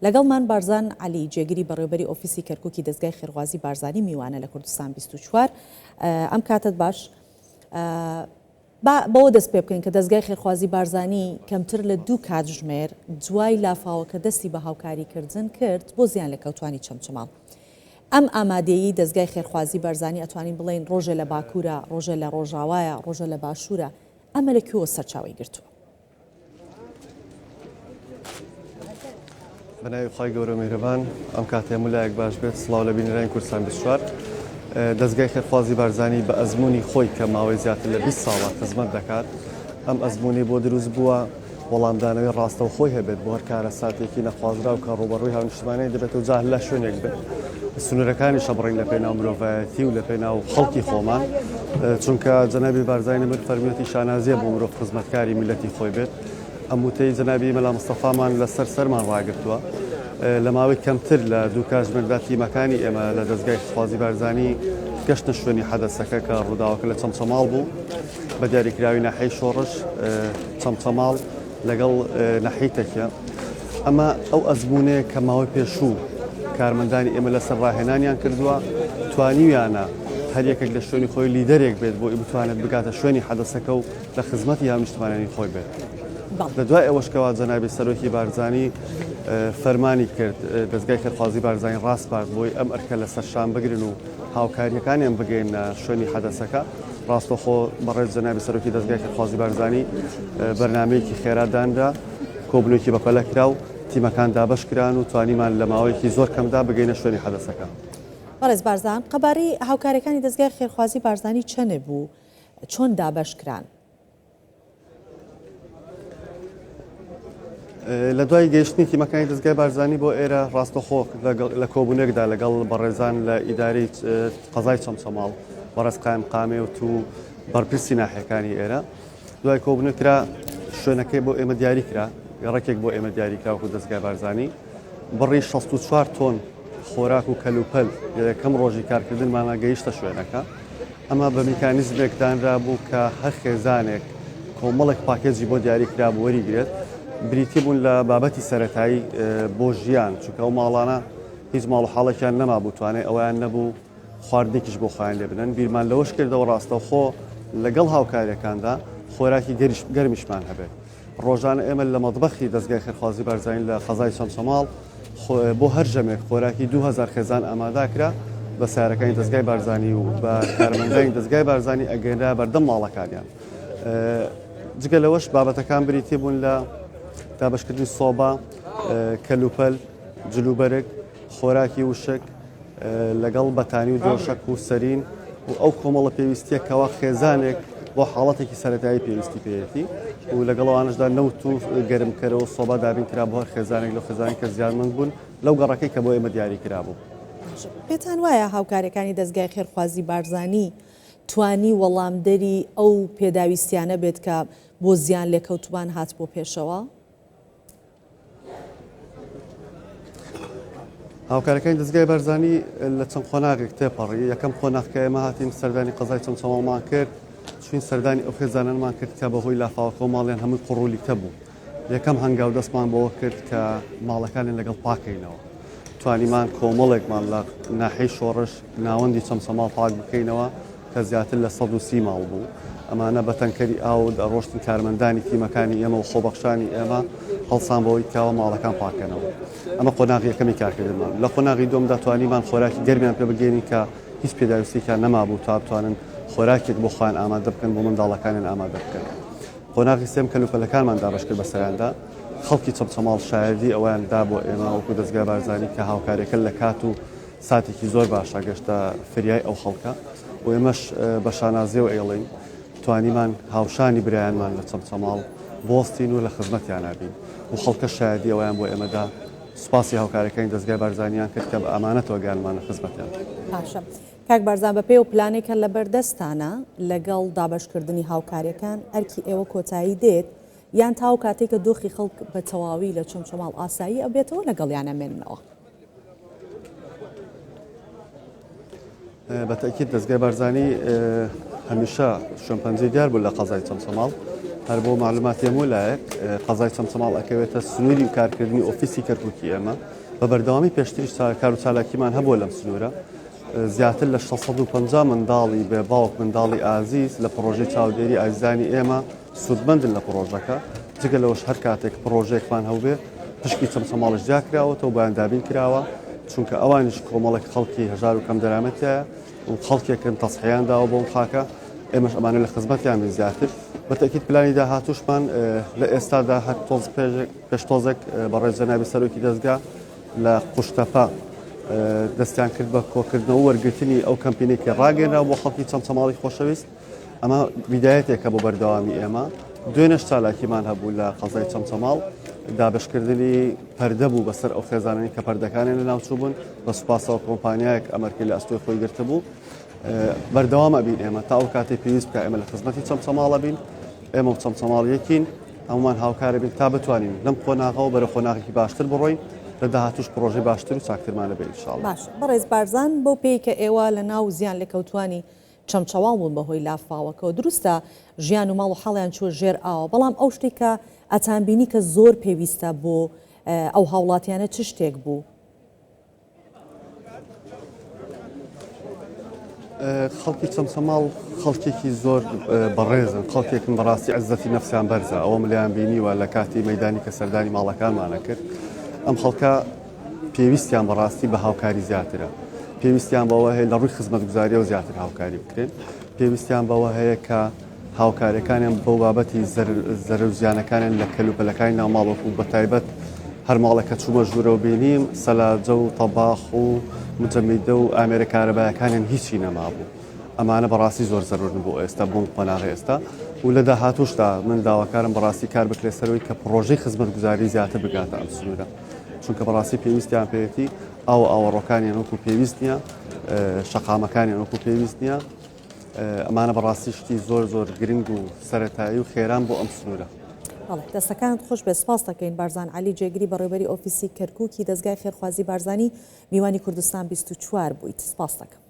لەگەڵمان بارزان علی جێگیری بەڕێوەبەری ئۆفیسی کەرکووکی دەستگای خێرخوازی بارزانی میوانە لە کوردستان 24 ئەم کاتت باش بەوە دەست پێ بکەین کە دەستگای خێرخوازی بارزانی کەمتر لە 2 کاتژمێر دوای لافاوەکە دەستی بە هاوکاریکردن کرد بۆ زیان لە کەوتوانی چەمچەماڵ. ئەم ئامادەیی دەستگای خێرخوازی بارزانی ئەتوانین بڵێن ڕۆژە لە باکوورە، ڕۆژە لە ڕۆژاوایە، ڕۆژە لە باشوورە، ئەمە لەکوێوە سەرچاوی گرتووە؟ بەناوی خی گەورە میهرەبان ئەم کاتێ مولایەک باش بێت سڵاو لە بینەرانی کوردستان 24 دەستگای خێرخوازی بارزانی بە ئەزمموی خۆی کە ماوەی زیاتر لە 20 ساڵە خزمەت دەکات ئەم ئەزمموی بۆ دروست بووە وەڵامدانەوەی ڕاستە و خۆی هەبێت بۆ هەر کارە ساتێکی نەخوازرا و کە ڕوبەڕووی هاونیشتمانەی دەبێت و جاهل لە شوێنێک بێت سنوورەکانی شەبڕین لە پێناو مرۆڤایەتی و لە پێناو خەڵکی خۆمان چونکە جەنابی بارزانی من فەرمیەتی شانازیە بۆ مرۆڤ خزمەتکاری میلەتی خۆی بێت ئەم وتەی جەنابی مەلا مستەفامان لەسەر سەرمان ڕاگرتووە لە ماوەی کەمتر لە 2 کاتژمێردا تیمەکانی ئێمە لە دەستگای خێرخوازی بارزانی گەشتە شوێنی حەدەسەکە کە ڕووداوەکە لە چەمچەماڵ بوو بە دیاریکراوی ناحەی شۆڕش چەمچەماڵ لەگەڵ ناحەی تەکیە ئەمە ئەو ئەزمموونەیە کە ماوەی پێشوو کارمەندانی ئێمە لەسەر ڕاهێنانیان کردووە توانیویانە هەر یەکێک لە شوێنی خۆی لیدەرێک بێت بۆ بتوانێت بگاتە شوێنی حەدەسەکە و لە خزمەتی هاونیشتمانانی خۆی بێت. لە دوای ئەوەشکەوە جەنابی سەرۆکی بارزانی فەرمانی کرد دەستگای خێرخوازی بارزانی ڕاست پارت بۆی ئەم ئەرکە لە سەرشان بگرن و هاوکاریەکانیان بگەینە شوێنی حەدەسەکە ڕاستەخۆ بەڕێز جەنابی سەرۆکی دەستگای خێرخوازی بارزانی بەرنامەیەکی خێراداندا کۆبنێکی بەپەلە کرا و تیمەکان دابەش کران و توانیمان لە ماوەیەکی زۆر کەمدا بگەینە شوێنی حەدەسەکە. بەڕێز بارزان قەبارەی هاوکاریەکانی دەستگای خێرخوازی بارزانی چەنێ بوو چۆن دابەش کران؟ لە دوای گەیشتنی تیمەکانی دەستگای بارزانی بۆ ئێرە ڕاستەخۆ لە کۆبوونێکدا لەگەڵ بەڕێزان لە ئیداری قەزای چەمچەماڵ بەڕێز قایم قامێ و تو بەرپرسی ناحیەکانی ئێرە دوای کۆبوونێکرا شوێنەکەی بۆ ئێمە دیاری کرا ڕێکێک بۆ ئێمە دیاریکراوە و دەستگای بارزانی بڕی 64 تۆن خۆراک و کەلوپەل یەکەم ڕۆژی کارکردنمانە گەیشتە شوێنەکە ئەمە بە میکانیزمێکدانرا بوو کە هەر خێزانێک کۆمەڵێک پاکێجی بۆ دیاریکرا بۆ وەریگرێت بریتی بوون لە بابەتی سەرەتایی بۆ ژیان چونکە ئەو ماڵانە هیچ ماڵ و حاڵێکیان نەما بووتوانێت ئەویان نەبوو خواردنێکیش بۆ خۆیان لێ بنن بیرمان لەوەش کردەوە ڕاستەوخۆ لەگەڵ هاوکاریەکاندا خۆراکی گەرمیشمان هەبێت ڕۆژانە ئێمە لە مەطبەخی دەستگای خێرخوازی بارزانی لە قەزای چەمچەماڵ بۆ هەر ژەمێک خۆراکی 2000 خێزان ئامادەکرا بە سیارەکانی دەستگای بارزانی و بە کارمەندانی دەستگای بارزانی ئەگەینا بەردەم ماڵەکانیان جگە لەوەش بابەتەکان بریتی بوون لە دابەشکردنی سۆبا کەلوپەل جلوبەرگ خۆراکی وشک لەگەڵ بەتانی و دۆشک و سەرین و ئەو کۆمەڵە پێویستیە کەوا خێزانێک بۆ حاڵەتێکی سەرەتایی پێویستی پێێتی و لەگەڵەوانشدا نەوت و گەرمکەرەوە سۆبا دابین کرا بۆ هەر خێزانێک لە خێزانانی کە زیانمەند بوون لەو گەڕەکەی کە بۆ ئێمە دیاری کرابوو. پێتان وایە هاوکاریەکانی دەستگای خێرخوازی بارزانی توانی وەڵامدەری ئەو پێداویستیانە بێت کە بۆ زیان لێکەوتوان هات بۆ پێشەوە؟ هاوکارەکانی دەستگای بارزانی لە چەند خۆناغێک تێپەڕی یەکەم خۆناغکە ئێمە هاتین سەردانی قەزای چەمچەماڵمان کرد چوین سەردانی ئەو خێزانانمان کرد کە بەهۆی لافاوەکە ماڵیان هەمووی قوڕولیکتە بوو یەکەم هەنگاو دەستمان بەوە کرد کە ماڵەکانیان لەگەڵ پاکەینەوە توانیمان کۆمەڵێکمان لە ناحەی شۆڕش ناوەندی چەمچەماڵ پاک بکەینەوە کە زیاتر لە 130 ماڵ بوو ئەمانە بە تەنکەری ئاو دەڕۆشتن کارمەندانی تیمەکانی ئێمە و خۆبەخشانی ئێمە هەڵسان بەوەی کاوە ماڵەکان پاکەنەوە ئەمە قۆناغی یەکەمی کارکردمان لە قۆناغی دووەمدا توانیمان خۆراکی گەرمیان پێ بگەینی کە هیچ پێداویستێکیان نەمابوو تا بتوانن خۆراکێک بۆ خۆیان ئامادە بکەن بۆ منداڵەکانیان ئامادە بکەن قۆناغی سێم کەلوپەلەکانمان دابەش کرد بە سەراندا خەڵکی چەمچەماڵ شایردی ئەویان دا بۆ ئێمە وەکو دەستگای بارزانی کە هاوکاریەکە لە کات و ساتێکی زۆر باشە گەشتە فریای ئەو خەڵکە و ئێمەش بە شانازیەوە ئێڵین توانیمان هاوشانی برایانمان لە چەمچەماڵ بۆستین و لە خزمەتیان نابین و خەڵکە شایردی ئەویان بۆ ئێمەدا سوپاسی هاوکارەکانی دەستگای بارزانیان کرد کە بە ئامانەتەوە گیانمانە خزمەتیان. باشە کاک بارزان بەپێ و پلانێکە لە بەردەستانە لەگەڵ دابەشکردنی هاوکاریەکان ئەرکی ئێوە کۆتایی دێت یان تاو کاتێککە دۆخی خەڵک بە تەواوی لە چەمچەماڵ ئاسایی ئەبێتەوە لەگەڵیانە مێننەوە؟ بەتەکیید دەستگای بارزانی هەمیشە شوێنپەنجەی دیار بوو لە قەزای چەمچەماڵ هەر بۆ معلوماتی هەموو لایەک قەزای چەمچەماڵ ئەکەوێتە سنووری و کارکردنی ئۆفیسی کەرکووکی ئێمە بە بەردەوامی پێشتریش کار و چالاکیمان هەبووە لەم سنوورە زیاتر لە 650 منداڵی بێ باوک منداڵی ئازیز لە پرۆژەی چاودێری ئازیزانی ئێمە سودمەندن لە پرۆژەکە جگە لەوەش هەر کاتێک پرۆژێکمان هەوبێ پشکی چەمچەماڵش جاکراوەتەوە بەیاندابین کراوە چونکە ئەوانش کۆمەڵێک خەڵکی هەژار و کەم دەرامەتە و خەڵکێکن تەسحیان داوە بۆم خاکە ئێمەش ئەمانە لە خزمەتیان من زیاتر بەتەکیید پلانی داهاتوشمان لە ئێستادا هەر تۆز پێشتۆزێک بەڕێز جەنابی سەرۆکی دەستگا لە قوشتەپە دەستیان کرد بە کۆکردنەوە وەرگرتنی ئەو کەمپینێکی ڕاگەێنرا بۆ خەڵکی چەمچەماڵی خۆشەویست ئەمە بیدایەتێکە بۆ بەردەوامی ئێمە دوێنێش چالاکیمان هەبوو لە قەزای چەمچەماڵ دابشکردنی پەردە بوو بەسەر ئەو خێزانانی کە پەردەکانیان لە ناوچوو بوون بە سوپاسەوە کۆمپانیایەک ئەمریکی لە ئەستۆی خۆی گرتە بوو بەردەوام ئەبین ئێمە تا ئەو کاتێک پێویست بکە ئێمە لە خزمەتی چەمچەماڵە بین ئێمە و چەمچەماڵ یەکین هەمومان هاوکارە بین تا بتوانین لەم قۆناغەوە بەرە قۆناغێکی باشتر بڕۆین لە داهاتوش پرۆژەی باشتر و چاکترمانە بێ ئینشاڵڵا. باش بەڕێز بارزان بۆ پێی کە ئێوە لە ناو زیان لێکەوتوانی چەمچەواڵ بوون بەهۆی لافاوەکەەوە دروستە ژیان و ماڵ و حەڵیان چوە ژێر ئاوە بەڵام ئەو شتێک کە ئەتانبینی کە زۆر پێویستە بۆ ئەو هاوڵاتیانە چ شتێک بوو؟ خەڵکی چەمچەماڵ خەڵکێکی زۆر بەڕێزن خەڵکێکن بەڕاستی عزەتی نەفسیان بەرزە ئەوە ملیان بینیوە لە کاتی مەدانی کە سەردانی ماڵەکانمانە کرد ئەم خەڵکە پێویستیان بەڕاستی بە هاوکاری زیاترە پێویستیان بەوە هەیە لە ڕووی خزمەتگوزاریە و زیاتر هاوکاری بکرێن پێویستیان بەوە هەیە کە هاوکاریەکانیان بەو بابەتی زەرر و زیانەکانیان لە کەلوپەلەکانی ناوماڵەوە و بەتایبەت هەر ماڵێکە چوومە ژوورەوە بینیم سەلاجە و تەباخ و مجەمیدە و ئامێرە کارەبایەکانیان هیچی نەمابوو ئەمانە بەڕاستی زۆر زەرورن بۆ ئێستا بۆ قۆناغی ئێستا و لە داهاتوشدا من داواکارم بەڕاستی کار بکرێ سەرەوەی کە پرۆژەی خزمەتگوزاری زیاتر بگاتە ئەم سنوورە چونکە بەڕاستی پێویستیان پێێتی ئەو ئاوەڕۆکانیان وەکو پێویست نییە شەقامەکانیان وەکو پێویست نییە ئەمانە بەڕاستی شتی زۆر زۆر گرنگ و سەرەتایی و خێران بۆ ئەم سنوورە. دەستەکانت خۆش بێ سپاس دەکەین بارزان علی جێگری بەڕێوەبەری ئۆفیسی کەرکووکی دەستگای خێرخوازی بارزانی میوانی کوردستان 24 بوویت سپاس دەکەم.